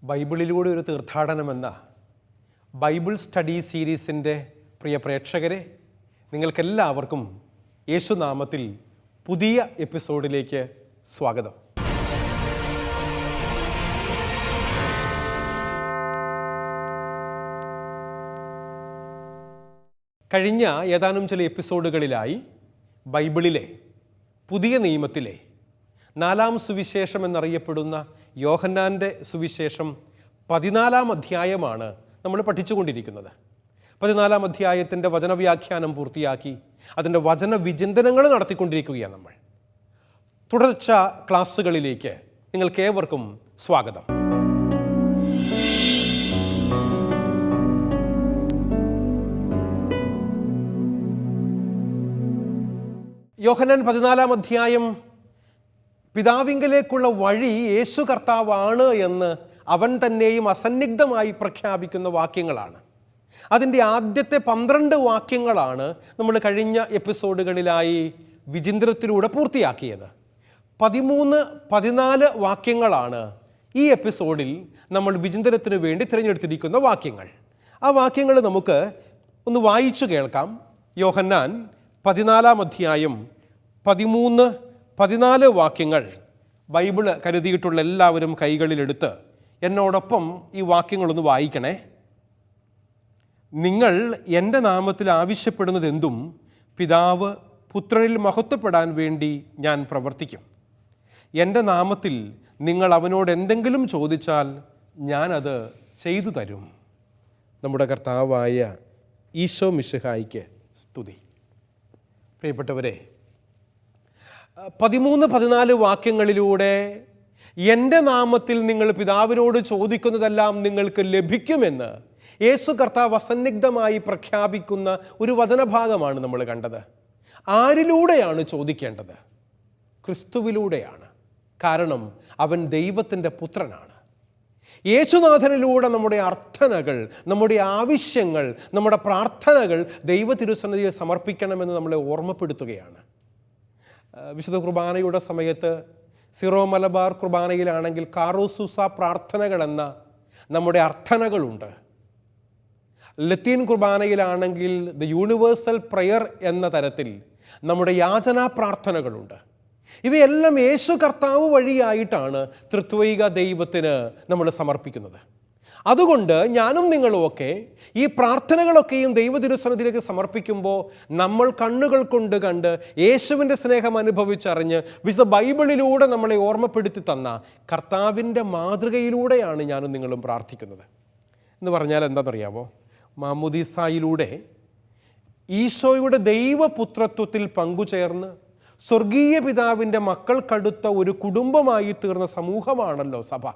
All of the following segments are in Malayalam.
ബൈബിളിലൂടെ ഒരു തീർത്ഥാടനമെന്ന ബൈബിൾ സ്റ്റഡി സീരീസിൻ്റെ പ്രിയ പ്രേക്ഷകരെ, നിങ്ങൾക്കെല്ലാവർക്കും യേശുനാമത്തിൽ പുതിയ എപ്പിസോഡിലേക്ക് സ്വാഗതം. കഴിഞ്ഞ ഏതാനും ചില എപ്പിസോഡുകളിലായി ബൈബിളിലെ പുതിയ നിയമത്തിലെ 4-ാം സുവിശേഷം എന്നറിയപ്പെടുന്ന യോഹന്നാൻ്റെ സുവിശേഷം 14-ാം അധ്യായമാണ് നമ്മൾ പഠിച്ചുകൊണ്ടിരിക്കുന്നത്. 14-ാം അധ്യായത്തിൻ്റെ വചനവ്യാഖ്യാനം പൂർത്തിയാക്കി അതിൻ്റെ വചന വിചിന്തനങ്ങൾ നടത്തിക്കൊണ്ടിരിക്കുകയാണ് നമ്മൾ. തുടർച്ച ക്ലാസ്സുകളിലേക്ക് നിങ്ങൾക്കേവർക്കും സ്വാഗതം. യോഹന്നാൻ 14-ാം അധ്യായം പിതാവിങ്കലേക്കുള്ള വഴി യേശു കർത്താവാണ് എന്ന് അവൻ തന്നെയും അസന്നിഗ്ധമായി പ്രഖ്യാപിക്കുന്ന വാക്യങ്ങളാണ്. അതിൻ്റെ ആദ്യത്തെ 12 വാക്യങ്ങളാണ് നമ്മൾ കഴിഞ്ഞ എപ്പിസോഡുകളിലായി വിചിന്തനത്തിലൂടെ പൂർത്തിയാക്കിയത്. 13-14 വാക്യങ്ങളാണ് ഈ എപ്പിസോഡിൽ നമ്മൾ വിചിന്തനത്തിന് വേണ്ടി തിരഞ്ഞെടുത്തിരിക്കുന്ന വാക്യങ്ങൾ. ആ വാക്യങ്ങൾ നമുക്ക് ഒന്ന് വായിച്ചു കേൾക്കാം. യോഹന്നാൻ 14-ാം അധ്യായം 13-14 വാക്യങ്ങൾ ബൈബിള് കരുതിയിട്ടുള്ള എല്ലാവരും കൈകളിലെടുത്ത് എന്നോടൊപ്പം ഈ വാക്യങ്ങളൊന്ന് വായിക്കണേ. നിങ്ങൾ എൻ്റെ നാമത്തിൽ ആവശ്യപ്പെടുന്നത് എന്തും പിതാവ് പുത്രനിൽ മഹത്വപ്പെടാൻ വേണ്ടി ഞാൻ പ്രവർത്തിക്കും. എൻ്റെ നാമത്തിൽ നിങ്ങൾ അവനോട് എന്തെങ്കിലും ചോദിച്ചാൽ ഞാനത് ചെയ്തു തരും. നമ്മുടെ കർത്താവായ ഈശോ മിശിഹായിക്ക് സ്തുതി. പ്രിയപ്പെട്ടവരെ, 13-14 വാക്യങ്ങളിലൂടെ എൻ്റെ നാമത്തിൽ നിങ്ങൾ പിതാവിനോട് ചോദിക്കുന്നതെല്ലാം നിങ്ങൾക്ക് ലഭിക്കുമെന്ന് യേശു കർത്താവ് അസന്നിഗ്ധമായി പ്രഖ്യാപിക്കുന്ന ഒരു വചനഭാഗമാണ് നമ്മൾ കണ്ടത്. ആരിലൂടെയാണ് ചോദിക്കേണ്ടത്? ക്രിസ്തുവിലൂടെയാണ്. കാരണം അവൻ ദൈവത്തിൻ്റെ പുത്രനാണ്. യേശുനാഥനിലൂടെ നമ്മുടെ അർത്ഥനകൾ, നമ്മുടെ ആവശ്യങ്ങൾ, നമ്മുടെ പ്രാർത്ഥനകൾ ദൈവ തിരുസന്നിധിയിൽ സമർപ്പിക്കണമെന്ന് നമ്മളെ ഓർമ്മപ്പെടുത്തുകയാണ്. വിശുദ്ധ കുർബാനയുടെ സമയത്ത് സിറോ മലബാർ കുർബാനയിലാണെങ്കിൽ കാറോസൂസ പ്രാർത്ഥനകളെന്ന നമ്മുടെ അർത്ഥനകളുണ്ട്. ലത്തീൻ കുർബാനയിലാണെങ്കിൽ ദ യൂണിവേഴ്സൽ പ്രയർ എന്ന തരത്തിൽ നമ്മുടെ യാചനാ പ്രാർത്ഥനകളുണ്ട്. ഇവയെല്ലാം യേശു കർത്താവ് വഴിയായിട്ടാണ് ത്രിത്വൈക ദൈവത്തിന് നമ്മൾ സമർപ്പിക്കുന്നത്. അതുകൊണ്ട് ഞാനും നിങ്ങളുമൊക്കെ ഈ പ്രാർത്ഥനകളൊക്കെയും ദൈവ തിരുസന്നിധിയിലേക്ക് സമർപ്പിക്കുമ്പോൾ നമ്മൾ കണ്ണുകൾ കൊണ്ട് കണ്ട് യേശുവിൻ്റെ സ്നേഹം അനുഭവിച്ചറിഞ്ഞ് വിശുദ്ധ ബൈബിളിലൂടെ നമ്മളെ ഓർമ്മപ്പെടുത്തി തന്ന കർത്താവിൻ്റെ മാതൃകയിലൂടെയാണ് ഞാനും നിങ്ങളും പ്രാർത്ഥിക്കുന്നത്. എന്ന് പറഞ്ഞാൽ എന്താണെന്നറിയാമോ? മാമുദീസായിലൂടെ ഈശോയുടെ ദൈവപുത്രത്വത്തിൽ പങ്കുചേർന്ന് സ്വർഗീയ പിതാവിൻ്റെ മക്കൾക്കടുത്ത ഒരു കുടുംബമായി തീർന്ന സമൂഹമാണല്ലോ സഭ.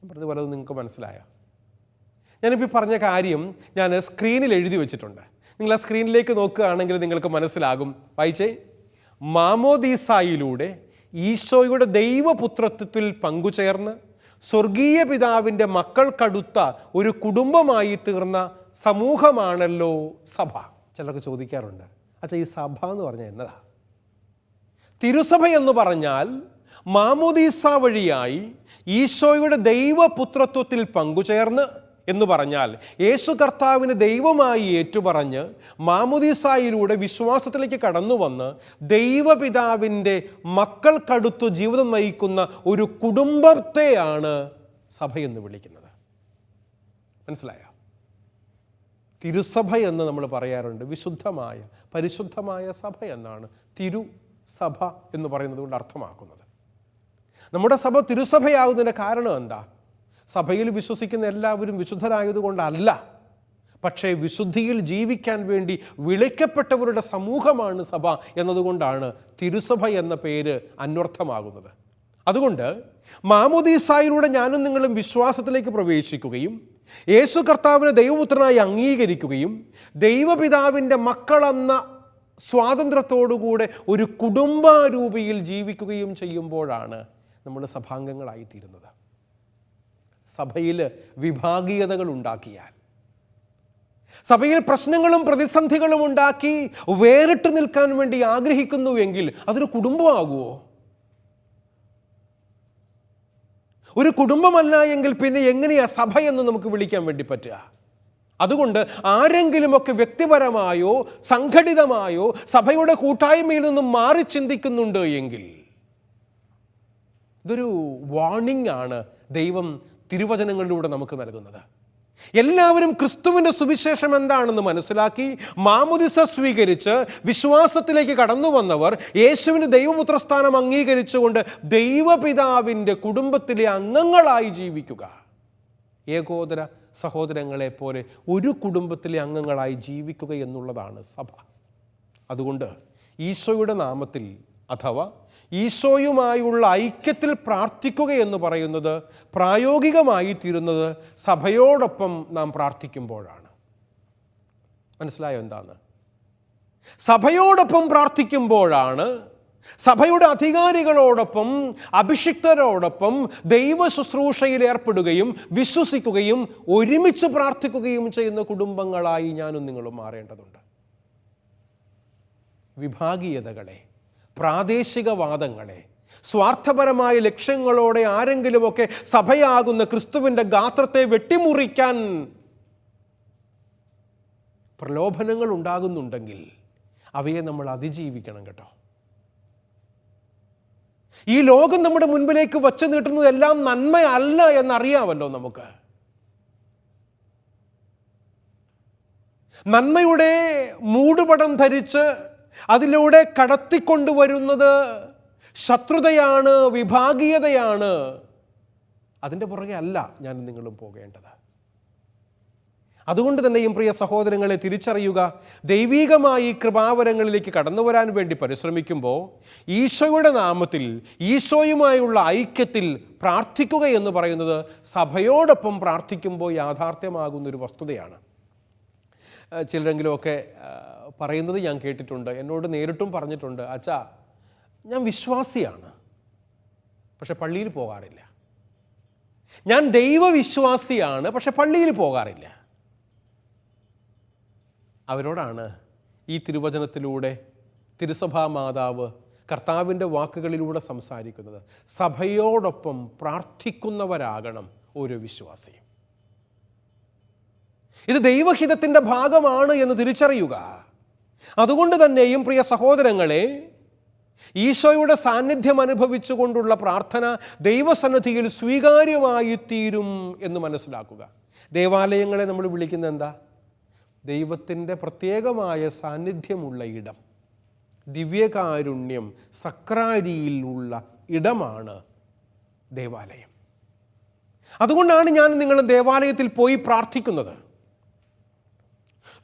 പറഞ്ഞത് പലതും നിങ്ങൾക്ക് മനസ്സിലായോ? ഞാനിപ്പോൾ പറഞ്ഞ കാര്യം ഞാൻ സ്ക്രീനിൽ എഴുതി വെച്ചിട്ടുണ്ട്. നിങ്ങൾ ആ സ്ക്രീനിലേക്ക് നോക്കുകയാണെങ്കിൽ നിങ്ങൾക്ക് മനസ്സിലാകും. വായിച്ചേ. മാമോദീസായിലൂടെ ഈശോയുടെ ദൈവപുത്രത്വത്തിൽ പങ്കുചേർന്ന് സ്വർഗീയ പിതാവിൻ്റെ മക്കൾക്കടുത്ത ഒരു കുടുംബമായി തീർന്ന സമൂഹമാണല്ലോ സഭ. ചിലർക്ക് ചോദിക്കാറുണ്ട്, അച്ഛാ ഈ സഭ എന്ന് പറഞ്ഞാൽ എന്നതാ? തിരുസഭ എന്ന് പറഞ്ഞാൽ മാമോദീസ വഴിയായി ഈശോയുടെ ദൈവപുത്രത്വത്തിൽ പങ്കുചേർന്ന് എന്ന് പറഞ്ഞാൽ യേശു കർത്താവിന് ദൈവമായി ഏറ്റുപറഞ്ഞ് മാമോദീസായിലൂടെ വിശ്വാസത്തിലേക്ക് കടന്നു വന്ന് ദൈവപിതാവിൻ്റെ മക്കൾക്കടുത്തു ജീവിതം നയിക്കുന്ന ഒരു കുടുംബത്തെയാണ് സഭയെന്ന് വിളിക്കുന്നത്. മനസ്സിലായോ? തിരുസഭ എന്ന് നമ്മൾ പറയാറുണ്ട്. വിശുദ്ധമായ പരിശുദ്ധമായ സഭ എന്നാണ് തിരുസഭ എന്ന് പറയുന്നത് കൊണ്ട് അർത്ഥമാക്കുന്നത്. നമ്മുടെ സഭ തിരുസഭയാകുന്നതിൻ്റെ കാരണം എന്താ? സഭയിൽ വിശ്വസിക്കുന്ന എല്ലാവരും വിശുദ്ധരായതുകൊണ്ടല്ല, പക്ഷേ വിശുദ്ധിയിൽ ജീവിക്കാൻ വേണ്ടി വിളിക്കപ്പെട്ടവരുടെ സമൂഹമാണ് സഭ എന്നതുകൊണ്ടാണ് തിരുസഭ എന്ന പേര് അന്വർത്ഥമാകുന്നത്. അതുകൊണ്ട് മാമോദീസായിലൂടെ ഞാനും നിങ്ങളും വിശ്വാസത്തിലേക്ക് പ്രവേശിക്കുകയും യേശു കർത്താവിനെ ദൈവപുത്രനായി അംഗീകരിക്കുകയും ദൈവപിതാവിൻ്റെ മക്കളെന്ന സ്വാതന്ത്ര്യത്തോടുകൂടെ ഒരു കുടുംബരൂപിയിൽ ജീവിക്കുകയും ചെയ്യുമ്പോഴാണ് നമ്മൾ സഭാംഗങ്ങളായിത്തീരുന്നത്. സഭയിൽ വിഭാഗീയതകൾ ഉണ്ടാക്കിയാൽ, സഭയിൽ പ്രശ്നങ്ങളും പ്രതിസന്ധികളും ഉണ്ടാക്കി വേറിട്ട് നിൽക്കാൻ വേണ്ടി ആഗ്രഹിക്കുന്നുവെങ്കിൽ അതൊരു കുടുംബമാകുമോ? ഒരു കുടുംബമല്ല എങ്കിൽ പിന്നെ എങ്ങനെയാ സഭയെന്ന് നമുക്ക് വിളിക്കാൻ വേണ്ടി പറ്റുക? അതുകൊണ്ട് ആരെങ്കിലുമൊക്കെ വ്യക്തിപരമായോ സംഘടിതമായോ സഭയുടെ കൂട്ടായ്മയിൽ നിന്നും മാറി ചിന്തിക്കുന്നുണ്ട് എങ്കിൽ ഇതൊരു വാർണിംഗ് ആണ് ദൈവം തിരുവചനങ്ങളിലൂടെ നമുക്ക് നൽകുന്നത്. എല്ലാവരും ക്രിസ്തുവിൻ്റെ സുവിശേഷം എന്താണെന്ന് മനസ്സിലാക്കി മാമോദിസ സ്വീകരിച്ച് വിശ്വാസത്തിലേക്ക് കടന്നു വന്നവർ യേശുവിന് ദൈവപുത്രസ്ഥാനം അംഗീകരിച്ചുകൊണ്ട് ദൈവപിതാവിൻ്റെ കുടുംബത്തിലെ അംഗങ്ങളായി ജീവിക്കുക. ഏകോദര സഹോദരങ്ങളെ പോലെ ഒരു കുടുംബത്തിലെ അംഗങ്ങളായി ജീവിക്കുക എന്നുള്ളതാണ് സഭ. അതുകൊണ്ട് ഈശോയുടെ നാമത്തിൽ അഥവാ ഈശോയുമായുള്ള ഐക്യത്തിൽ പ്രാർത്ഥിക്കുക എന്ന് പറയുന്നത് പ്രായോഗികമായി തീരുന്നത് സഭയോടൊപ്പം നാം പ്രാർത്ഥിക്കുമ്പോഴാണ്. മനസ്സിലായോ എന്താണ്? സഭയോടൊപ്പം പ്രാർത്ഥിക്കുമ്പോഴാണ് സഭയുടെ അധികാരികളോടൊപ്പം അഭിഷിക്തരോടൊപ്പം ദൈവ ശുശ്രൂഷയിൽ ഏർപ്പെടുകയും വിശ്വസിക്കുകയും ഒരുമിച്ച് പ്രാർത്ഥിക്കുകയും ചെയ്യുന്ന കുടുംബങ്ങളായി ഞാനും നിങ്ങളും മാറേണ്ടതുണ്ട്. വിഭാഗീയതകളെ, പ്രാദേശികവാദങ്ങളെ, സ്വാർത്ഥപരമായ ലക്ഷ്യങ്ങളോടെ ആരെങ്കിലുമൊക്കെ സഭയാകുന്ന ക്രിസ്തുവിൻ്റെ ഗാത്രത്തെ വെട്ടിമുറിക്കാൻ പ്രലോഭനങ്ങൾ ഉണ്ടാകുന്നുണ്ടെങ്കിൽ അവയെ നമ്മൾ അതിജീവിക്കണം കേട്ടോ. ഈ ലോകം നമ്മുടെ മുൻപിലേക്ക് വച്ചു നീട്ടുന്നതെല്ലാം നന്മയല്ല എന്നറിയാമല്ലോ നമുക്ക്. നന്മയുടെ മൂടുപടം ധരിച്ച് അതിലൂടെ കടത്തിക്കൊണ്ടുവരുന്നത് ശത്രുതയാണ്, വിഭാഗീയതയാണ്. അതിൻ്റെ പുറകെ അല്ല ഞാനും നിങ്ങളും പോകേണ്ടത്. അതുകൊണ്ട് തന്നെയും പ്രിയ സഹോദരങ്ങളെ തിരിച്ചറിയുക, ദൈവീകമായി കൃപാവരങ്ങളിലേക്ക് കടന്നു വരാൻ വേണ്ടി പരിശ്രമിക്കുമ്പോൾ ഈശോയുടെ നാമത്തിൽ ഈശോയുമായുള്ള ഐക്യത്തിൽ പ്രാർത്ഥിക്കുക എന്ന് പറയുന്നത് സഭയോടൊപ്പം പ്രാർത്ഥിക്കുമ്പോൾ യാഥാർത്ഥ്യമാകുന്നൊരു വസ്തുതയാണ്. ചിലരെങ്കിലുമൊക്കെ പറയുന്നത് ഞാൻ കേട്ടിട്ടുണ്ട്, എന്നോട് നേരിട്ടും പറഞ്ഞിട്ടുണ്ട്, അച്ഛാ ഞാൻ വിശ്വാസിയാണ് പക്ഷെ പള്ളിയിൽ പോകാറില്ല, ഞാൻ ദൈവവിശ്വാസിയാണ് പക്ഷെ പള്ളിയിൽ പോകാറില്ല. അവരോടാണ് ഈ തിരുവചനത്തിലൂടെ തിരുസഭാ മാതാവ് കർത്താവിൻ്റെ വാക്കുകളിലൂടെ സംസാരിക്കുന്നത്. സഭയോടൊപ്പം പ്രാർത്ഥിക്കുന്നവരാകണം ഓരോ വിശ്വാസിയും. ഇത് ദൈവഹിതത്തിൻ്റെ ഭാഗമാണ് എന്ന് തിരിച്ചറിയുക. അതുകൊണ്ട് തന്നെയും പ്രിയ സഹോദരങ്ങളെ, ഈശോയുടെ സാന്നിധ്യം അനുഭവിച്ചുകൊണ്ടുള്ള പ്രാർത്ഥന ദൈവസന്നിധിയിൽ സ്വീകാര്യമായി തീരും എന്ന് മനസ്സിലാക്കുക. ദേവാലയങ്ങളെ നമ്മൾ വിളിക്കുന്നത് എന്താ? ദൈവത്തിൻ്റെ പ്രത്യേകമായ സാന്നിധ്യമുള്ള ഇടം, ദിവ്യകാരുണ്യം സക്രാരിയിലുള്ള ഇടമാണ് ദേവാലയം. അതുകൊണ്ടാണ് ഞാൻ നിങ്ങൾ ദേവാലയത്തിൽ പോയി പ്രാർത്ഥിക്കുന്നത്.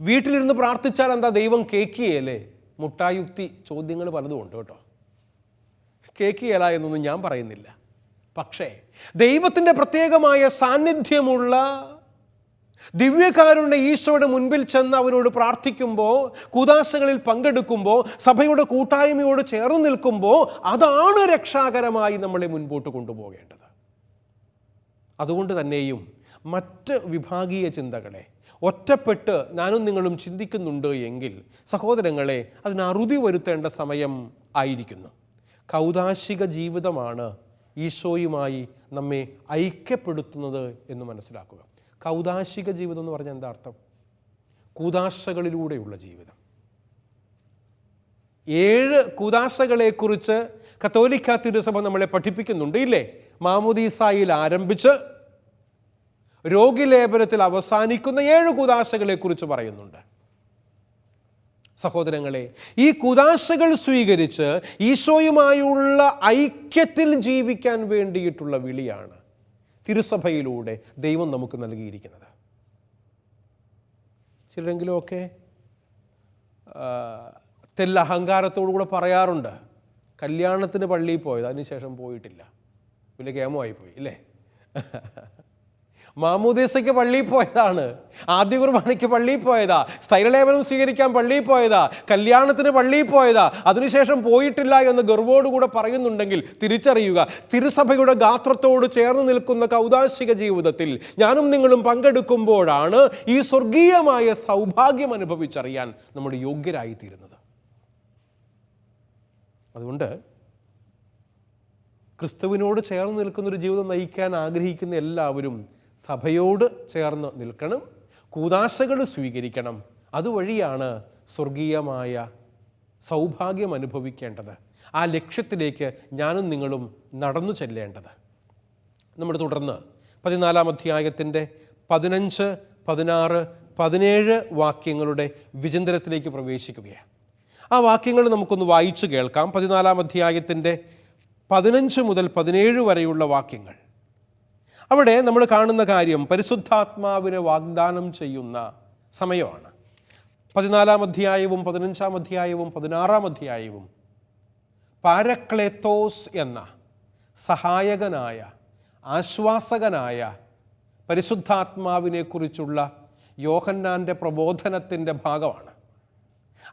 വീട്ടിലിരുന്ന് പ്രാർത്ഥിച്ചാൽ എന്താ ദൈവം കേൾക്കുകയല്ലേ? മുട്ടായുക്തി ചോദ്യങ്ങൾ പലതും ഉണ്ട് കേട്ടോ. കേൾക്കുകയല്ല എന്നൊന്നും ഞാൻ പറയുന്നില്ല. പക്ഷേ ദൈവത്തിൻ്റെ പ്രത്യേകമായ സാന്നിധ്യമുള്ള ദിവ്യകാരുണ്യ ഈശോയുടെ മുൻപിൽ ചെന്ന് അവരോട് പ്രാർത്ഥിക്കുമ്പോൾ, കൂദാശകളിൽ പങ്കെടുക്കുമ്പോൾ, സഭയുടെ കൂട്ടായ്മയോട് ചേർന്ന് നിൽക്കുമ്പോൾ അതാണ് രക്ഷാകരമായി നമ്മളെ മുൻപോട്ട് കൊണ്ടുപോകേണ്ടത്. അതുകൊണ്ട് തന്നെയും മറ്റ് വിഭാഗീയ ചിന്തകളെ ഒറ്റപ്പെട്ട് ഞാനും നിങ്ങളും ചിന്തിക്കുന്നുണ്ട് എങ്കിൽ സഹോദരങ്ങളെ, അതിന് അറുതി വരുത്തേണ്ട സമയം ആയിരിക്കുന്നു. കൗദാശിക ജീവിതമാണ് ഈശോയുമായി നമ്മെ ഐക്യപ്പെടുത്തുന്നത് എന്ന് മനസ്സിലാക്കുക. കൗദാശിക ജീവിതം എന്ന് പറഞ്ഞാൽ എന്താ അർത്ഥം? കൂദാശകളിലൂടെയുള്ള ജീവിതം. 7 കൂദാശകളെക്കുറിച്ച് കത്തോലിക്ക തിരുസഭ നമ്മളെ പഠിപ്പിക്കുന്നുണ്ട് ഇല്ലേ? മാമോദീസായിൽ ആരംഭിച്ച് രോഗിലേപനത്തിൽ അവസാനിക്കുന്ന 7 കൂദാശകളെക്കുറിച്ച് പറയുന്നുണ്ട്. സഹോദരങ്ങളെ, ഈ കൂദാശകൾ സ്വീകരിച്ച് ഈശോയുമായുള്ള ഐക്യത്തിൽ ജീവിക്കാൻ വേണ്ടിയിട്ടുള്ള വിളിയാണ് തിരുസഭയിലൂടെ ദൈവം നമുക്ക് നൽകിയിരിക്കുന്നത്. ചിലരെങ്കിലുമൊക്കെ തെല്ലഹങ്കാരത്തോടുകൂടെ പറയാറുണ്ട്, കല്യാണത്തിന് പള്ളിയിൽ പോയത് അതിനുശേഷം പോയിട്ടില്ല, വലിയ കേമമായി പോയി ഇല്ലേ? മാമോദീസയ്ക്ക് പള്ളിയിൽ പോയതാണ്, ആദ്യ കുർബാനയ്ക്ക് പള്ളിയിൽ പോയതാ, സ്ഥൈര്യലേപനം സ്വീകരിക്കാൻ പള്ളിയിൽ പോയതാ, കല്യാണത്തിന് പള്ളിയിൽ പോയതാ, അതിനുശേഷം പോയിട്ടില്ല എന്ന് ഗർവോടുകൂടെ പറയുന്നുണ്ടെങ്കിൽ തിരിച്ചറിയുക, തിരുസഭയുടെ ഗാത്രത്തോട് ചേർന്ന് നിൽക്കുന്ന കൗദാശിക ജീവിതത്തിൽ ഞാനും നിങ്ങളും പങ്കെടുക്കുമ്പോഴാണ് ഈ സ്വർഗീയമായ സൗഭാഗ്യം അനുഭവിച്ചറിയാൻ നമ്മൾ യോഗ്യരായിത്തീരുന്നത്. അതുകൊണ്ട് ക്രിസ്തുവിനോട് ചേർന്ന് നിൽക്കുന്നൊരു ജീവിതം നയിക്കാൻ ആഗ്രഹിക്കുന്ന എല്ലാവരും സഭയോട് ചേർന്ന് നിൽക്കണം, കൂദാശകൾ സ്വീകരിക്കണം. അതുവഴിയാണ് സ്വർഗീയമായ സൗഭാഗ്യം അനുഭവിക്കേണ്ടത്. ആ ലക്ഷ്യത്തിലേക്ക് ഞാനും നിങ്ങളും നടന്നു ചെല്ലേണ്ടത്. നമ്മൾ തുടർന്ന് 14-ാം അധ്യായത്തിൻ്റെ 15, 16, 17 വാക്യങ്ങളുടെ വിചിന്തനത്തിലേക്ക് പ്രവേശിക്കുകയാണ്. ആ വാക്യങ്ങൾ നമുക്കൊന്ന് വായിച്ചു കേൾക്കാം. 14-ാം അധ്യായത്തിൻ്റെ 15 മുതൽ 17 വരെയുള്ള വാക്യങ്ങൾ. അവിടെ നമ്മൾ കാണുന്ന കാര്യം പരിശുദ്ധാത്മാവിനെ വാഗ്ദാനം ചെയ്യുന്ന സമയമാണ്. 14-ാം അധ്യായവും 15-ാം അധ്യായവും 16-ാം അധ്യായവും പാരക്ലേത്തോസ് എന്ന സഹായകനായ, ആശ്വാസകനായ പരിശുദ്ധാത്മാവിനെക്കുറിച്ചുള്ള യോഹന്നാൻ്റെ പ്രബോധനത്തിൻ്റെ ഭാഗമാണ്.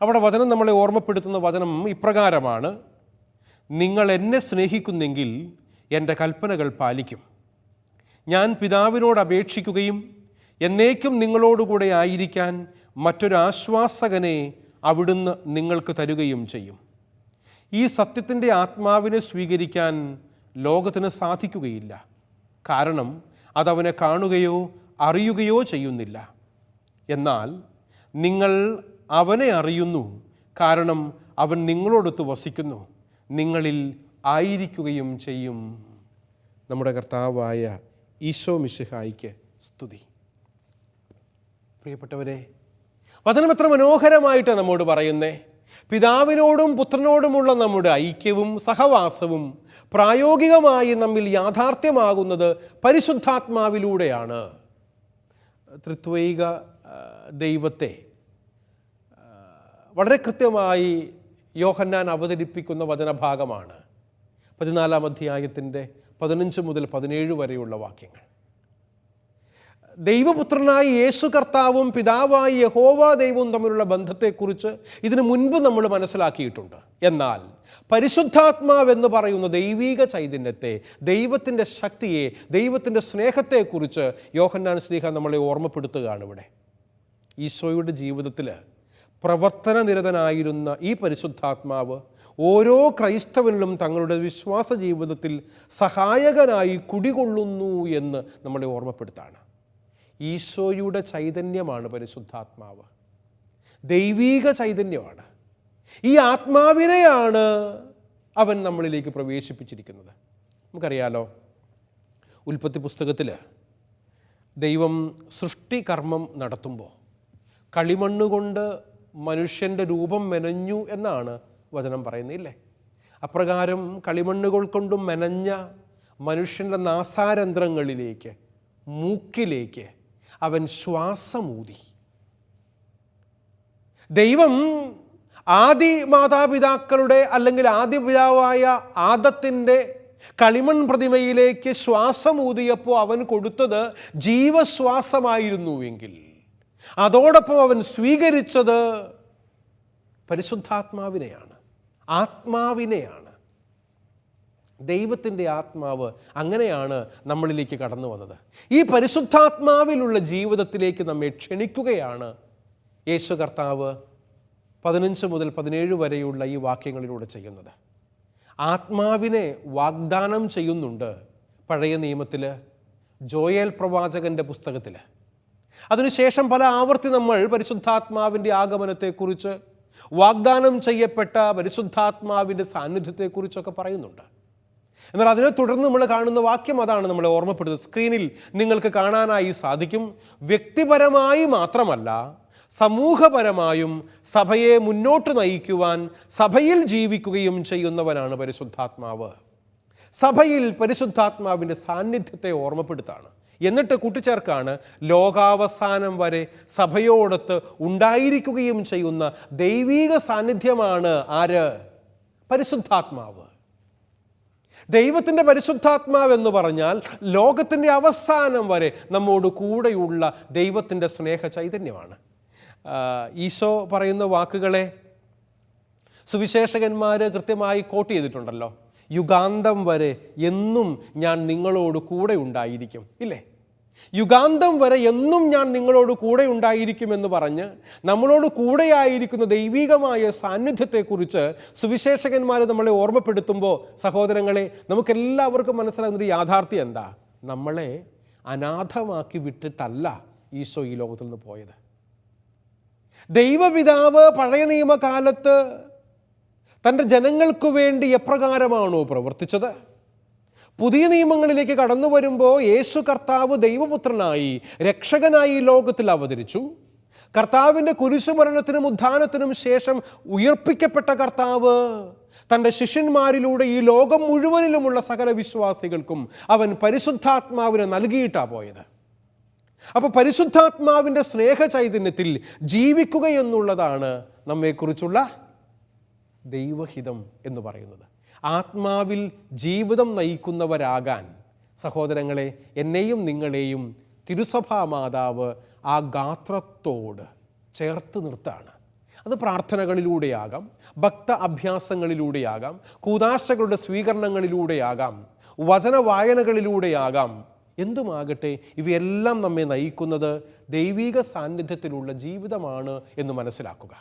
അവിടെ വചനം നമ്മളെ ഓർമ്മപ്പെടുത്തുന്ന വചനം ഇപ്രകാരമാണ്: നിങ്ങൾ എന്നെ സ്നേഹിക്കുന്നെങ്കിൽ എൻ്റെ കൽപ്പനകൾ പാലിക്കും. ഞാൻ പിതാവിനോട് അപേക്ഷിക്കുകയും എന്നേക്കും നിങ്ങളോടുകൂടെ ആയിരിക്കാൻ മറ്റൊരാശ്വാസകനെ അവിടുന്ന് നിങ്ങൾക്ക് തരുകയും ചെയ്യും. ഈ സത്യത്തിൻ്റെ ആത്മാവിനെ സ്വീകരിക്കാൻ ലോകത്തിന് സാധിക്കുകയില്ല, കാരണം അതവനെ കാണുകയോ അറിയുകയോ ചെയ്യുന്നില്ല. എന്നാൽ നിങ്ങൾ അവനെ അറിയുന്നു, കാരണം അവൻ നിങ്ങളോടൊത്ത് വസിക്കുന്നു, നിങ്ങളിൽ ആയിരിക്കുകയും ചെയ്യും. നമ്മുടെ കർത്താവായ ഈശോ മിശിഹായിക്ക് സ്തുതി. പ്രിയപ്പെട്ടവരെ, വചനം എത്ര മനോഹരമായിട്ട് നമ്മോട് പറയുന്നേ. പിതാവിനോടും പുത്രനോടുമുള്ള നമ്മുടെ ഐക്യവും സഹവാസവും പ്രായോഗികമായി നമ്മിൽ യാഥാർത്ഥ്യമാകുന്നത് പരിശുദ്ധാത്മാവിലൂടെയാണ്. ത്രിത്വൈക ദൈവത്തെ വളരെ കൃത്യമായി യോഹന്നാൻ അവതരിപ്പിക്കുന്ന വചനഭാഗമാണ് 14-ാം അധ്യായത്തിൻ്റെ 15 മുതൽ 17 വരെയുള്ള വാക്യങ്ങൾ. ദൈവപുത്രനായ യേശു കർത്താവും പിതാവായ യഹോവ ദൈവവും തമ്മിലുള്ള ബന്ധത്തെക്കുറിച്ച് ഇതിനു മുൻപ് നമ്മൾ മനസ്സിലാക്കിയിട്ടുണ്ട്. എന്നാൽ പരിശുദ്ധാത്മാവെന്ന് പറയുന്ന ദൈവീക ചൈതന്യത്തെ, ദൈവത്തിൻ്റെ ശക്തിയെ, ദൈവത്തിൻ്റെ സ്നേഹത്തെക്കുറിച്ച് യോഹന്നാൻ ശ്ലീഹ നമ്മളെ ഓർമ്മപ്പെടുത്തുകയാണ് ഇവിടെ. ഈശോയുടെ ജീവിതത്തിൽ പ്രവർത്തനനിരതനായിരുന്ന ഈ പരിശുദ്ധാത്മാവ് ഓരോ ക്രൈസ്തവനിലും തങ്ങളുടെ വിശ്വാസ ജീവിതത്തിൽ സഹായകനായി കുടികൊള്ളുന്നു എന്ന് നമ്മളെ ഓർമ്മപ്പെടുത്താണ്. ഈശോയുടെ ചൈതന്യമാണ് പരിശുദ്ധാത്മാവ്, ദൈവീക ചൈതന്യമാണ്. ഈ ആത്മാവിനെയാണ് അവൻ നമ്മളിലേക്ക് പ്രവേശിപ്പിച്ചിരിക്കുന്നത്. നമുക്കറിയാലോ, ഉൽപ്പത്തി പുസ്തകത്തിൽ ദൈവം സൃഷ്ടികർമ്മം നടത്തുമ്പോൾ കളിമണ്ണുകൊണ്ട് മനുഷ്യൻ്റെ രൂപം മെനഞ്ഞു എന്നാണ് വചനം പറയുന്നില്ലേ. അപ്രകാരം കളിമണ്ണുകൾ കൊണ്ടും മെനഞ്ഞ മനുഷ്യൻ്റെ നാസാരന്ധ്രങ്ങളിലേക്ക്, മൂക്കിലേക്ക് അവൻ ശ്വാസമൂതി. ദൈവം ആദി മാതാപിതാക്കളുടെ അല്ലെങ്കിൽ ആദ്യ പിതാവായ ആദത്തിൻ്റെ കളിമൺ പ്രതിമയിലേക്ക് ശ്വാസമൂതിയപ്പോൾ അവൻ കൊടുത്തത് ജീവശ്വാസമായിരുന്നുവെങ്കിൽ അതോടൊപ്പം അവൻ സ്വീകരിച്ചത് പരിശുദ്ധാത്മാവിനെയാണ്, ആത്മാവിനെയാണ്. ദൈവത്തിൻ്റെ ആത്മാവ് അങ്ങനെയാണ് നമ്മളിലേക്ക് കടന്നു വന്നത്. ഈ പരിശുദ്ധാത്മാവിലുള്ള ജീവിതത്തിലേക്ക് നമ്മെ ക്ഷണിക്കുകയാണ് യേശു കർത്താവ് 15 മുതൽ 17 വരെയുള്ള ഈ വാക്യങ്ങളിലൂടെ ചെയ്യുന്നത്. ആത്മാവിനെ വാഗ്ദാനം ചെയ്യുന്നുണ്ട് പഴയ നിയമത്തിൽ, ജോയേൽ പ്രവാചകൻ്റെ പുസ്തകത്തിൽ. അതിനുശേഷം പല ആവർത്തി നമ്മൾ പരിശുദ്ധാത്മാവിൻ്റെ ആഗമനത്തെക്കുറിച്ച്, വാഗ്ദാനം ചെയ്യപ്പെട്ട പരിശുദ്ധാത്മാവിൻ്റെ സാന്നിധ്യത്തെക്കുറിച്ചൊക്കെ പറയുന്നുണ്ട്. എന്നാൽ അതിനെ തുടർന്ന് നമ്മൾ കാണുന്ന വാക്യം അതാണ് നമ്മളെ ഓർമ്മപ്പെടുന്നത്. സ്ക്രീനിൽ നിങ്ങൾക്ക് കാണാനായി സാധിക്കും. വ്യക്തിപരമായി മാത്രമല്ല, സമൂഹപരമായും സഭയെ മുന്നോട്ട് നയിക്കുവാൻ, സഭയിൽ ജീവിക്കുകയും ചെയ്യുന്നവനാണ് പരിശുദ്ധാത്മാവ്. സഭയിൽ പരിശുദ്ധാത്മാവിൻ്റെ സാന്നിധ്യത്തെ ഓർമ്മപ്പെടുത്താണ്. എന്നിട്ട് കൂട്ടിച്ചേർക്കാണ്, ലോകാവസാനം വരെ സഭയോടൊത്ത് ഉണ്ടായിരിക്കുകയും ചെയ്യുന്ന ദൈവീക സാന്നിധ്യമാണ് ആര്? പരിശുദ്ധാത്മാവ്. ദൈവത്തിൻ്റെ പരിശുദ്ധാത്മാവെന്ന് പറഞ്ഞാൽ ലോകത്തിൻ്റെ അവസാനം വരെ നമ്മോട് കൂടെയുള്ള ദൈവത്തിൻ്റെ സ്നേഹ ചൈതന്യമാണ്. ഈശോ പറയുന്ന വാക്കുകളെ സുവിശേഷകന്മാർ കൃത്യമായി കോട്ട് ചെയ്തിട്ടുണ്ടല്ലോ. യുഗാന്തം വരെ എന്നും ഞാൻ നിങ്ങളോട് കൂടെ ഉണ്ടായിരിക്കും, ഇല്ലേ? യുഗാന്തം വരെ എന്നും ഞാൻ നിങ്ങളോട് കൂടെ ഉണ്ടായിരിക്കുമെന്ന് പറഞ്ഞ് നമ്മളോട് കൂടെയായിരിക്കുന്ന ദൈവികമായ സാന്നിധ്യത്തെക്കുറിച്ച് സുവിശേഷകന്മാർ നമ്മളെ ഓർമ്മപ്പെടുത്തുമ്പോൾ സഹോദരങ്ങളെ, നമുക്കെല്ലാവർക്കും മനസ്സിലാകുന്നൊരു യാഥാർത്ഥ്യം എന്താ? നമ്മളെ അനാഥമാക്കി വിട്ടിട്ടല്ല ഈശോ ഈ ലോകത്തിൽ നിന്ന് പോയത്. ദൈവപിതാവ് പഴയ നിയമകാലത്ത് തൻ്റെ ജനങ്ങൾക്ക് വേണ്ടി എപ്രകാരമാണോ പ്രവർത്തിച്ചത്, പുതിയ നിയമങ്ങളിലേക്ക് കടന്നു വരുമ്പോൾ യേശു കർത്താവ് ദൈവപുത്രനായി രക്ഷകനായി ഈ ലോകത്തിൽ അവതരിച്ചു. കർത്താവിൻ്റെ കുരിശുമരണത്തിനും ഉത്ഥാനത്തിനും ശേഷം ഉയർപ്പിക്കപ്പെട്ട കർത്താവ് തൻ്റെ ശിഷ്യന്മാരിലൂടെ ഈ ലോകം മുഴുവനിലുമുള്ള സകല വിശ്വാസികൾക്കും അവൻ പരിശുദ്ധാത്മാവിനെ നൽകിയിട്ടാണ് പോയത്. അപ്പോൾ പരിശുദ്ധാത്മാവിൻ്റെ സ്നേഹ ചൈതന്യത്തിൽ ജീവിക്കുക എന്നുള്ളതാണ് നമ്മെക്കുറിച്ചുള്ള ദൈവഹിതം എന്ന് പറയുന്നത്. ആത്മാവിൽ ജീവിതം നയിക്കുന്നവരാകാൻ സഹോദരങ്ങളെ, എന്നെയും നിങ്ങളെയും തിരുസഭാ മാതാവ് ആ ഗാത്രത്തോട് ചേർത്ത് നിർത്താണ്. അത് പ്രാർത്ഥനകളിലൂടെയാകാം, ഭക്ത അഭ്യാസങ്ങളിലൂടെയാകാം, കൂദാശകളുടെ സ്വീകരണങ്ങളിലൂടെയാകാം, വചന വായനകളിലൂടെയാകാം, എന്തുമാകട്ടെ ഇവയെല്ലാം നമ്മെ നയിക്കുന്നത് ദൈവിക സാന്നിധ്യത്തിലുള്ള ജീവിതമാണ് എന്ന് മനസ്സിലാക്കുക.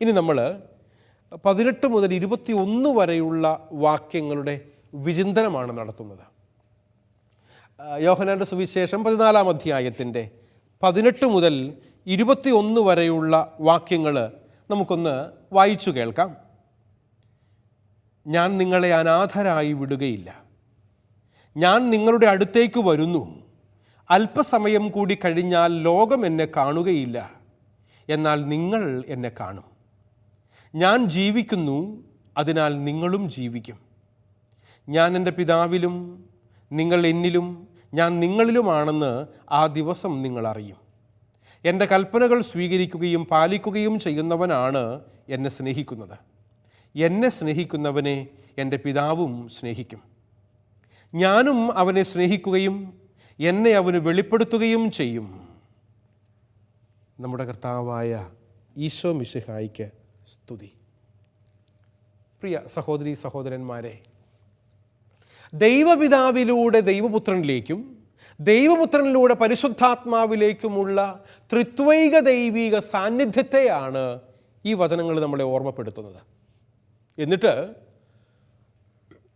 ഇനി നമ്മൾ 18 മുതൽ 21 വരെയുള്ള വാക്യങ്ങളുടെ വിചിന്തനമാണ് നടത്തുന്നത്. യോഹന്നാൻ്റെ സുവിശേഷം 14-ാം അധ്യായത്തിൻ്റെ 18 മുതൽ 21 വരെയുള്ള വാക്യങ്ങൾ നമുക്കൊന്ന് വായിച്ചു കേൾക്കാം. ഞാൻ നിങ്ങളെ അനാഥരായി വിടുകയില്ല. ഞാൻ നിങ്ങളുടെ അടുത്തേക്ക് വരുന്നു. അല്പസമയം കൂടി കഴിഞ്ഞാൽ ലോകം എന്നെ കാണുകയില്ല, എന്നാൽ നിങ്ങൾ എന്നെ കാണും. ഞാൻ ജീവിക്കുന്നു, അതിനാൽ നിങ്ങളും ജീവിക്കും. ഞാൻ എൻ്റെ പിതാവിലും നിങ്ങൾ എന്നിലും ഞാൻ നിങ്ങളിലുമാണെന്ന് ആ ദിവസം നിങ്ങൾ അറിയും. എൻ്റെ കൽപ്പനകൾ സ്വീകരിക്കുകയും പാലിക്കുകയും ചെയ്യുന്നവനാണ് എന്നെ സ്നേഹിക്കുന്നത്. എന്നെ സ്നേഹിക്കുന്നവനെ എൻ്റെ പിതാവും സ്നേഹിക്കും. ഞാനും അവനെ സ്നേഹിക്കുകയും എന്നെ അവന് വെളിപ്പെടുത്തുകയും ചെയ്യും. നമ്മുടെ കർത്താവായ ഈശോ മിശിഹായിക്ക് സ്തുതി. പ്രിയ സഹോദരീ സഹോദരന്മാരെ, ദൈവപിതാവിലൂടെ ദൈവപുത്രനിലേക്കും ദൈവപുത്രനിലൂടെ പരിശുദ്ധാത്മാവിലേക്കുമുള്ള ത്രിത്വൈക ദൈവിക സാന്നിധ്യത്തെയാണ് ഈ വചനങ്ങൾ നമ്മളെ ഓർമ്മപ്പെടുത്തുന്നത്. എന്നിട്ട്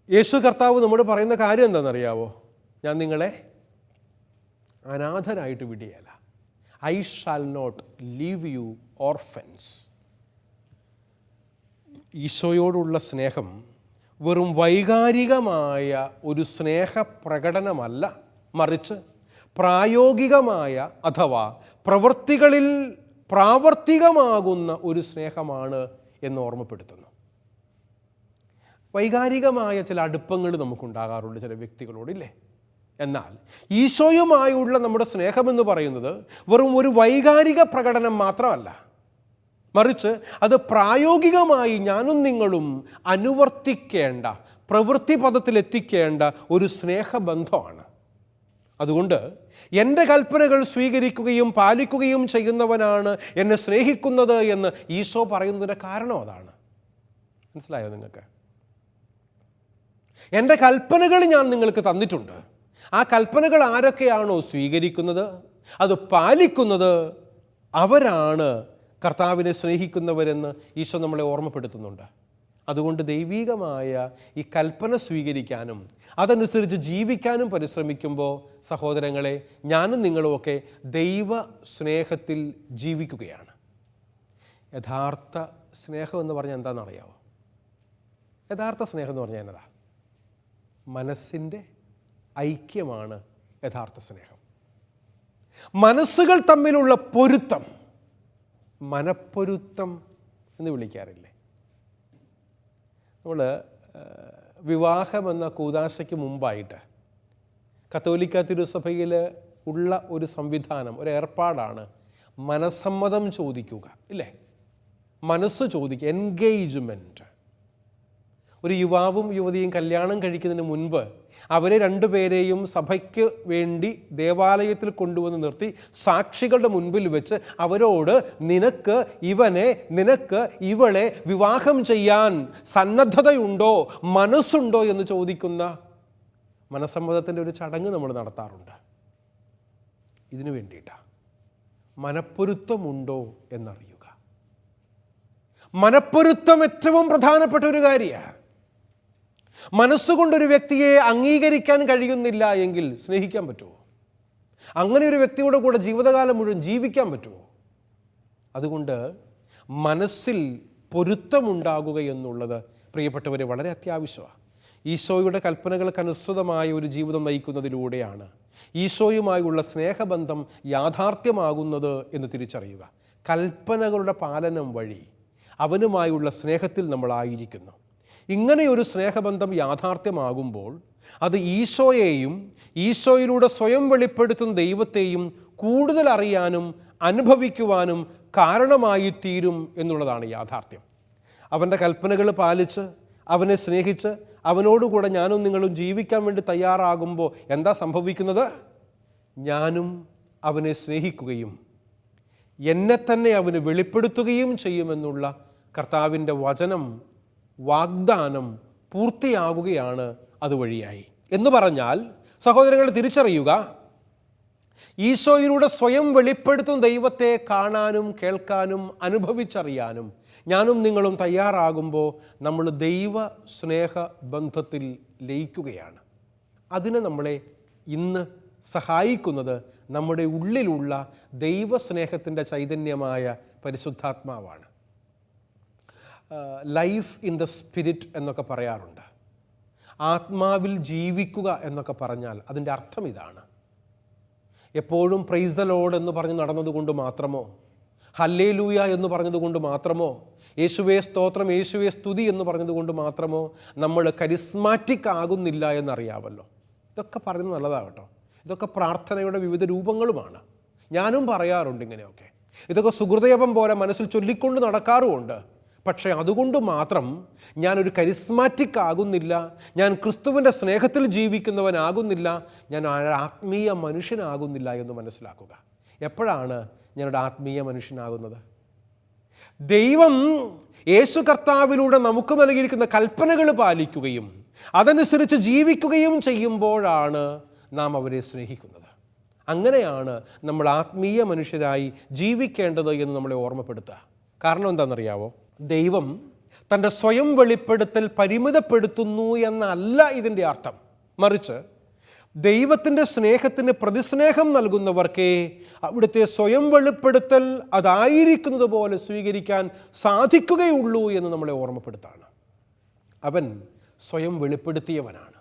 യേശു കർത്താവ് നമ്മോട് പറയുന്ന കാര്യം എന്താണെന്നറിയാവോ? ഞാൻ നിങ്ങളെ അനാഥരായിട്ട് വിടുകയില്ല. I shall not leave you orphans. ഈശോയോടുള്ള സ്നേഹം വെറും വൈകാരികമായ ഒരു സ്നേഹപ്രകടനമല്ല, മറിച്ച് പ്രായോഗികമായ അഥവാ പ്രവൃത്തികളിൽ പ്രാവർത്തികമാകുന്ന ഒരു സ്നേഹമാണ് എന്ന് ഓർമ്മപ്പെടുത്തുന്നു. വൈകാരികമായ ചില അടുപ്പങ്ങൾ നമുക്കുണ്ടാകാറുണ്ട് ചില വ്യക്തികളോടില്ലേ. എന്നാൽ ഈശോയുമായുള്ള നമ്മുടെ സ്നേഹമെന്ന് പറയുന്നത് വെറും ഒരു വൈകാരിക പ്രകടനം മാത്രമല്ല, മറിച്ച് അത് പ്രായോഗികമായി ഞാനും നിങ്ങളും അനുവർത്തിക്കേണ്ട, പ്രവൃത്തി പദത്തിലെത്തിക്കേണ്ട ഒരു സ്നേഹബന്ധമാണ്. അതുകൊണ്ട് എൻ്റെ കൽപ്പനകൾ സ്വീകരിക്കുകയും പാലിക്കുകയും ചെയ്യുന്നവനാണ് എന്നെ സ്നേഹിക്കുന്നത് എന്ന് ഈശോ പറയുന്നതിൻ്റെ കാരണം അതാണ്. മനസ്സിലായോ നിങ്ങൾക്ക്? എൻ്റെ കൽപ്പനകൾ ഞാൻ നിങ്ങൾക്ക് തന്നിട്ടുണ്ട്. ആ കൽപ്പനകൾ ആരൊക്കെയാണോ സ്വീകരിക്കുന്നത്, അത് പാലിക്കുന്നത്, അവരാണ് കർത്താവിനെ സ്നേഹിക്കുന്നവരെന്ന് ഈശോ നമ്മളെ ഓർമ്മപ്പെടുത്തുന്നുണ്ട്. അതുകൊണ്ട് ദൈവികമായ ഈ കൽപ്പന സ്വീകരിക്കാനും അതനുസരിച്ച് ജീവിക്കാനും പരിശ്രമിക്കുമ്പോൾ സഹോദരങ്ങളെ, ഞാനും നിങ്ങളുമൊക്കെ ദൈവ സ്നേഹത്തിൽ ജീവിക്കുകയാണ്. യഥാർത്ഥ സ്നേഹം എന്ന് പറഞ്ഞാൽ എന്താണെന്നറിയാമോ? യഥാർത്ഥ സ്നേഹം എന്ന് പറഞ്ഞാൽ എന്നതാ? മനസ്സിൻ്റെ ഐക്യമാണ് യഥാർത്ഥ സ്നേഹം. മനസ്സുകൾ തമ്മിലുള്ള പൊരുത്തം മനപ്പൊരുത്തം എന്ന് വിളിക്കാറില്ലേ? നമ്മൾ വിവാഹമെന്ന കൂദാശയ്ക്ക് മുമ്പായിട്ട് കത്തോലിക്ക തിരുസഭയിൽ ഉള്ള ഒരു സംവിധാനം, ഒരു ഏർപ്പാടാണ് മനസ്സമ്മതം ചോദിക്കുക, ഇല്ലേ? മനസ്സ് ചോദിക്കുക, എൻഗേജ്മെൻറ്റ്. ഒരു യുവാവും യുവതിയും കല്യാണം കഴിക്കുന്നതിന് മുൻപ് അവരെ രണ്ടുപേരെയും സഭയ്ക്ക് വേണ്ടി ദേവാലയത്തിൽ കൊണ്ടുവന്ന് നിർത്തി സാക്ഷികളുടെ മുൻപിൽ വെച്ച് അവരോട് നിനക്ക് ഇവനെ, നിനക്ക് ഇവളെ വിവാഹം ചെയ്യാൻ സന്നദ്ധതയുണ്ടോ, മനസ്സുണ്ടോ എന്ന് ചോദിക്കുന്ന മനസ്സമ്മതത്തിൻ്റെ ഒരു ചടങ്ങ് നമ്മൾ നടത്താറുണ്ട്. ഇതിനു വേണ്ടിയിട്ടാണ്. മനപ്പൊരുത്തമുണ്ടോ എന്നറിയുക. മനപ്പൊരുത്തം ഏറ്റവും പ്രധാനപ്പെട്ട ഒരു കാര്യമാണ്. മനസ്സുകൊണ്ടൊരു വ്യക്തിയെ അംഗീകരിക്കാൻ കഴിയുന്നില്ല എങ്കിൽ സ്നേഹിക്കാൻ പറ്റുമോ? അങ്ങനെ ഒരു വ്യക്തിയുടെ കൂടെ ജീവിതകാലം മുഴുവൻ ജീവിക്കാൻ പറ്റുമോ? അതുകൊണ്ട് മനസ്സിൽ പൊരുത്തമുണ്ടാകുക എന്നുള്ളത് പ്രിയപ്പെട്ടവരെ വളരെ അത്യാവശ്യമാണ്. ഈശോയുടെ കൽപ്പനകൾക്കനുസൃതമായ ഒരു ജീവിതം നയിക്കുന്നതിലൂടെയാണ് ഈശോയുമായുള്ള സ്നേഹബന്ധം യാഥാർത്ഥ്യമാകുന്നത് എന്ന് തിരിച്ചറിയുക. കൽപ്പനകളുടെ പാലനം വഴി അവനുമായുള്ള സ്നേഹത്തിൽ നമ്മളായിരിക്കുന്നു. ഇങ്ങനെയൊരു സ്നേഹബന്ധം യാഥാർത്ഥ്യമാകുമ്പോൾ അത് ഈശോയെയും ഈശോയിലൂടെ സ്വയം വെളിപ്പെടുത്തുന്ന ദൈവത്തെയും കൂടുതൽ അറിയാനും അനുഭവിക്കുവാനും കാരണമായി തീരും എന്നുള്ളതാണ് യാഥാർത്ഥ്യം. അവൻ്റെ കൽപ്പനകൾ പാലിച്ച് അവനെ സ്നേഹിച്ച് അവനോടുകൂടെ ഞാനും നിങ്ങളും ജീവിക്കാൻ വേണ്ടി തയ്യാറാകുമ്പോൾ എന്താ സംഭവിക്കുന്നത്? ഞാനും അവനെ സ്നേഹിക്കുകയും എന്നെ തന്നെ അവന് വെളിപ്പെടുത്തുകയും ചെയ്യുമെന്നുള്ള കർത്താവിൻ്റെ വചനം, വാഗ്ദാനം പൂർത്തിയാകുകയാണ് അതുവഴിയായി. എന്ന് പറഞ്ഞാൽ സഹോദരങ്ങൾ തിരിച്ചറിയുക, ഈശോയിലൂടെ സ്വയം വെളിപ്പെടുത്തുന്ന ദൈവത്തെ കാണാനും കേൾക്കാനും അനുഭവിച്ചറിയാനും ഞാനും നിങ്ങളും തയ്യാറാകുമ്പോൾ നമ്മൾ ദൈവ സ്നേഹ ബന്ധത്തിൽ ലയിക്കുകയാണ്. അതിന് നമ്മളെ ഇന്ന് സഹായിക്കുന്നത് നമ്മുടെ ഉള്ളിലുള്ള ദൈവസ്നേഹത്തിൻ്റെ ചൈതന്യമായ പരിശുദ്ധാത്മാവാണ്. ലൈഫ് ഇൻ ദ സ്പിരിറ്റ് എന്നൊക്കെ പറയാറുണ്ട്. ആത്മാവിൽ ജീവിക്കുക എന്നൊക്കെ പറഞ്ഞാൽ അതിൻ്റെ അർത്ഥം ഇതാണ്. എപ്പോഴും പ്രൈസ് ദ ലോർഡ് എന്ന് പറഞ്ഞ് നടന്നതുകൊണ്ട് മാത്രമോ, ഹല്ലേലൂയ എന്ന് പറഞ്ഞതുകൊണ്ട് മാത്രമോ, യേശുവേ സ്തോത്രം, യേശുവേ സ്തുതി എന്ന് പറഞ്ഞതുകൊണ്ട് മാത്രമോ നമ്മൾ കരിസ്മാറ്റിക് ആകുന്നില്ല എന്നറിയാമല്ലോ. ഇതൊക്കെ പറയുന്നത് നല്ലതാണ് കേട്ടോ. ഇതൊക്കെ പ്രാർത്ഥനയുടെ വിവിധ രൂപങ്ങളുമാണ്. ഞാനും പറയാറുണ്ട് ഇങ്ങനെയൊക്കെ. ഇതൊക്കെ സുഹൃദയപം പോലെ മനസ്സിൽ ചൊല്ലിക്കൊണ്ട് നടക്കാറുമുണ്ട്. പക്ഷേ അതുകൊണ്ട് മാത്രം ഞാനൊരു കരിസ്മാറ്റിക് ആകുന്നില്ല, ഞാൻ ക്രിസ്തുവിൻ്റെ സ്നേഹത്തിൽ ജീവിക്കുന്നവനാകുന്നില്ല, ഞാൻ ആത്മീയ മനുഷ്യനാകുന്നില്ല എന്ന് മനസ്സിലാക്കുക. എപ്പോഴാണ് ഞാനൊരു ആത്മീയ മനുഷ്യനാകുന്നത്? ദൈവം യേശു കർത്താവിലൂടെ നമുക്ക് നൽകിയിരിക്കുന്ന കൽപ്പനകൾ പാലിക്കുകയും അതനുസരിച്ച് ജീവിക്കുകയും ചെയ്യുമ്പോഴാണ് നാം അവരെ സ്നേഹിക്കുന്നത്. അങ്ങനെയാണ് നമ്മൾ ആത്മീയ മനുഷ്യരായി ജീവിക്കേണ്ടത് എന്ന് നമ്മളെ ഓർമ്മപ്പെടുത്തുക. കാരണം എന്താണെന്നറിയാവോ? ദൈവം തൻ്റെ സ്വയം വെളിപ്പെടുത്തൽ പരിമിതപ്പെടുത്തുന്നു എന്നല്ല ഇതിൻ്റെ അർത്ഥം. മറിച്ച് ദൈവത്തിൻ്റെ സ്നേഹത്തിന് പ്രതിസ്നേഹം നൽകുന്നവർക്കേ അവിടുത്തെ സ്വയം വെളിപ്പെടുത്തൽ അതായിരിക്കുന്നത് പോലെ സ്വീകരിക്കാൻ സാധിക്കുകയുള്ളൂ എന്ന് നമ്മളെ ഓർമ്മപ്പെടുത്താണ്. അവൻ സ്വയം വെളിപ്പെടുത്തിയവനാണ്.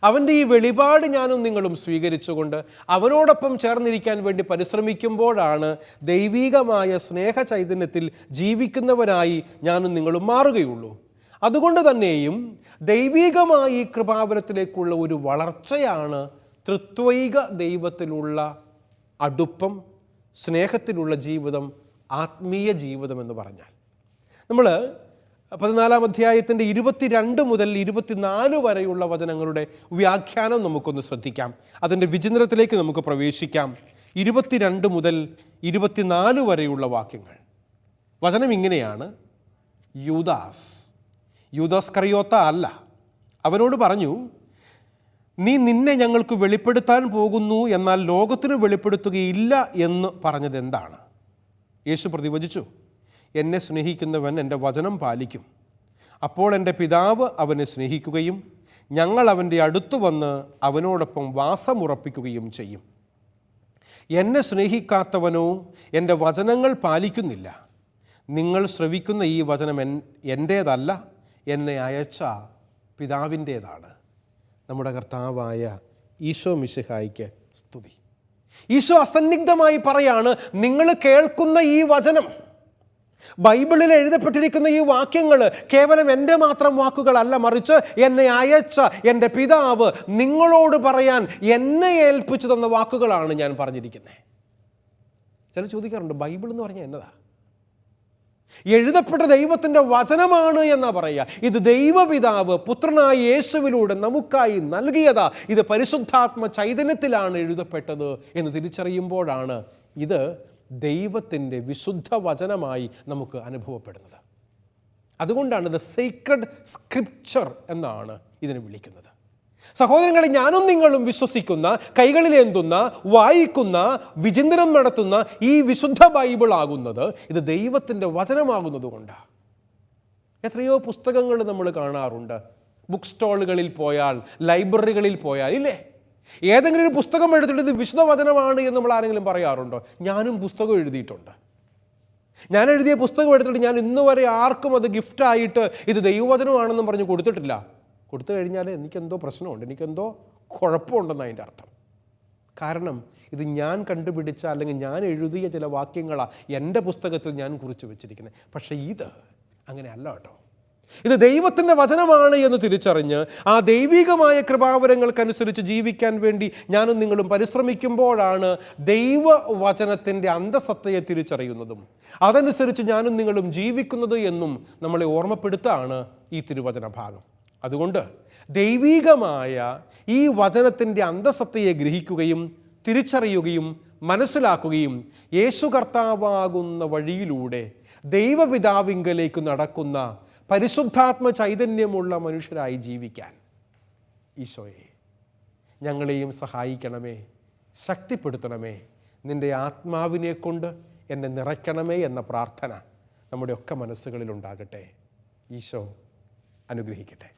അവൻ്റെ ഈ വെളിപാട് ഞാനും നിങ്ങളും സ്വീകരിച്ചുകൊണ്ട് അവനോടൊപ്പം ചേർന്നിരിക്കാൻ വേണ്ടി പരിശ്രമിക്കുമ്പോഴാണ് ദൈവീകമായ സ്നേഹ ചൈതന്യത്തിൽ ജീവിക്കുന്നവനായി ഞാനും നിങ്ങളും മാറുകയുള്ളൂ. അതുകൊണ്ട് തന്നെയും ദൈവീകമായ ഈ കൃപാവരത്തിലേക്കുള്ള ഒരു വളർച്ചയാണ് ത്രിത്വൈക ദൈവത്തിലുള്ള അടുപ്പം, സ്നേഹത്തിലുള്ള ജീവിതം, ആത്മീയ ജീവിതം എന്ന് പറഞ്ഞാൽ. നമ്മൾ 14-ാം അധ്യായത്തിൻ്റെ 22 മുതൽ 24 വരെയുള്ള വചനങ്ങളുടെ വ്യാഖ്യാനം നമുക്കൊന്ന് ശ്രദ്ധിക്കാം. അതിൻ്റെ വിചിന്തനത്തിലേക്ക് നമുക്ക് പ്രവേശിക്കാം. 22 മുതൽ 24 വരെയുള്ള വാക്യങ്ങൾ. വചനം ഇങ്ങനെയാണ്: യൂദാസ് കറിയോത്ത അല്ല, അവനോട് പറഞ്ഞു, നീ നിന്നെ ഞങ്ങൾക്ക് വെളിപ്പെടുത്താൻ പോകുന്നു, എന്നാൽ ലോകത്തിന് വെളിപ്പെടുത്തുകയില്ല എന്ന് പറഞ്ഞത് എന്താണ്? യേശു പ്രതിവചിച്ചു, എന്നെ സ്നേഹിക്കുന്നവൻ എൻ്റെ വചനം പാലിക്കും. അപ്പോൾ എൻ്റെ പിതാവ് അവനെ സ്നേഹിക്കുകയും ഞങ്ങൾ അവൻ്റെ അടുത്ത് വന്ന് അവനോടൊപ്പം വാസമുറപ്പിക്കുകയും ചെയ്യും. എന്നെ സ്നേഹിക്കാത്തവനോ എൻ്റെ വചനങ്ങൾ പാലിക്കുന്നില്ല. നിങ്ങൾ ശ്രവിക്കുന്ന ഈ വചനം എൻ്റേതല്ല, എന്നെ അയച്ച പിതാവിൻ്റേതാണ്. നമ്മുടെ കർത്താവായ ഈശോ മിശിഹായ്ക്ക് സ്തുതി. ഈശോ അസന്നിഗ്ധമായി പറയാണ്, നിങ്ങൾ കേൾക്കുന്ന ഈ വചനം, ബൈബിളിൽ എഴുതപ്പെട്ടിരിക്കുന്ന ഈ വാക്യങ്ങൾ കേവലം എൻ്റെ മാത്രം വാക്കുകളല്ല, മറിച്ച് എന്നെ അയച്ച എൻ്റെ പിതാവ് നിങ്ങളോട് പറയാൻ എന്നെ ഏൽപ്പിച്ചു തന്ന വാക്കുകളാണ് ഞാൻ പറഞ്ഞിരിക്കുന്നത്. ചില ചോദിക്കാറുണ്ട്, ബൈബിൾ എന്ന് പറഞ്ഞാൽ എന്നതാ? എഴുതപ്പെട്ട ദൈവത്തിൻ്റെ വചനമാണ് എന്നാ പറയുക. ഇത് ദൈവപിതാവ് പുത്രനായ യേശുവിലൂടെ നമുക്കായി നൽകിയതാ. ഇത് പരിശുദ്ധാത്മ ചൈതന്യത്തിലാണ് എഴുതപ്പെട്ടത് എന്ന് തിരിച്ചറിയുമ്പോഴാണ് ഇത് ദൈവത്തിൻ്റെ വിശുദ്ധ വചനമായി നമുക്ക് അനുഭവപ്പെടുന്നത്. അതുകൊണ്ടാണ് ഇത് സീക്രഡ് സ്ക്രിപ്ചർ എന്നാണ് ഇതിനെ വിളിക്കുന്നത്. സഹോദരങ്ങളെ, ഞാനും നിങ്ങളും വിശ്വസിക്കുന്ന, കൈകളിലേന്തുന്ന, വായിക്കുന്ന, വിചിന്തനം നടത്തുന്ന ഈ വിശുദ്ധ ബൈബിൾ ആകുന്നത് ഇത് ദൈവത്തിൻ്റെ വചനമാകുന്നത് കൊണ്ടാണ്. എത്രയോ പുസ്തകങ്ങൾ നമ്മൾ കാണാറുണ്ട്. ബുക്ക് സ്റ്റാളുകളിൽ പോയാൽ, ലൈബ്രറികളിൽ പോയാൽ, ഇല്ലേ, ഏതെങ്കിലും ഒരു പുസ്തകം എടുത്തിട്ട് ഇത് വിശുദ്ധ വചനമാണ് എന്ന് നമ്മൾ ആരെങ്കിലും പറയാറുണ്ടോ? ഞാനും പുസ്തകം എഴുതിയിട്ടുണ്ട്. ഞാൻ എഴുതിയ പുസ്തകം എടുത്തിട്ട് ഞാൻ ഇന്ന് വരെ ആർക്കും അത് ഗിഫ്റ്റായിട്ട് ഇത് ദൈവവചനമാണെന്നും പറഞ്ഞ് കൊടുത്തിട്ടില്ല. കൊടുത്തു കഴിഞ്ഞാൽ എനിക്കെന്തോ പ്രശ്നമുണ്ട്, എനിക്കെന്തോ കുഴപ്പമുണ്ടെന്ന് അതിൻ്റെ അർത്ഥം. കാരണം ഇത് ഞാൻ കണ്ടുപിടിച്ച അല്ലെങ്കിൽ ഞാൻ എഴുതിയ ചില വാക്യങ്ങളാണ് എൻ്റെ പുസ്തകത്തിൽ ഞാൻ കുറിച്ച് വെച്ചിരിക്കുന്നത്. പക്ഷേ ഇത് അങ്ങനെ അല്ല കേട്ടോ. ഇത് ദൈവത്തിൻ്റെ വചനമാണ് എന്ന് തിരിച്ചറിഞ്ഞ് ആ ദൈവികമായ കൃപാവരങ്ങൾക്കനുസരിച്ച് ജീവിക്കാൻ വേണ്ടി ഞാനും നിങ്ങളും പരിശ്രമിക്കുമ്പോഴാണ് ദൈവവചനത്തിൻ്റെ അന്തസത്തയെ തിരിച്ചറിയുന്നതും അതനുസരിച്ച് ഞാനും നിങ്ങളും ജീവിക്കുന്നത് എന്നും നമ്മളെ ഓർമ്മപ്പെടുത്താണ് ഈ തിരുവചന ഭാഗം. അതുകൊണ്ട് ദൈവികമായ ഈ വചനത്തിൻ്റെ അന്തസത്തയെ ഗ്രഹിക്കുകയും തിരിച്ചറിയുകയും മനസ്സിലാക്കുകയും യേശു കർത്താവാകുന്ന വഴിയിലൂടെ ദൈവപിതാവിങ്കലേക്ക് നടക്കുന്ന പരിശുദ്ധാത്മ ചൈതന്യമുള്ള മനുഷ്യരായി ജീവിക്കാൻ ഈശോയെ ഞങ്ങളെയും സഹായിക്കണമേ, ശക്തിപ്പെടുത്തണമേ, നിൻ്റെ ആത്മാവിനെ കൊണ്ട് എന്നെ നിറയ്ക്കണമേ എന്ന പ്രാർത്ഥന നമ്മുടെയൊക്കെ മനസ്സുകളിലുണ്ടാകട്ടെ. ഈശോ അനുഗ്രഹിക്കട്ടെ.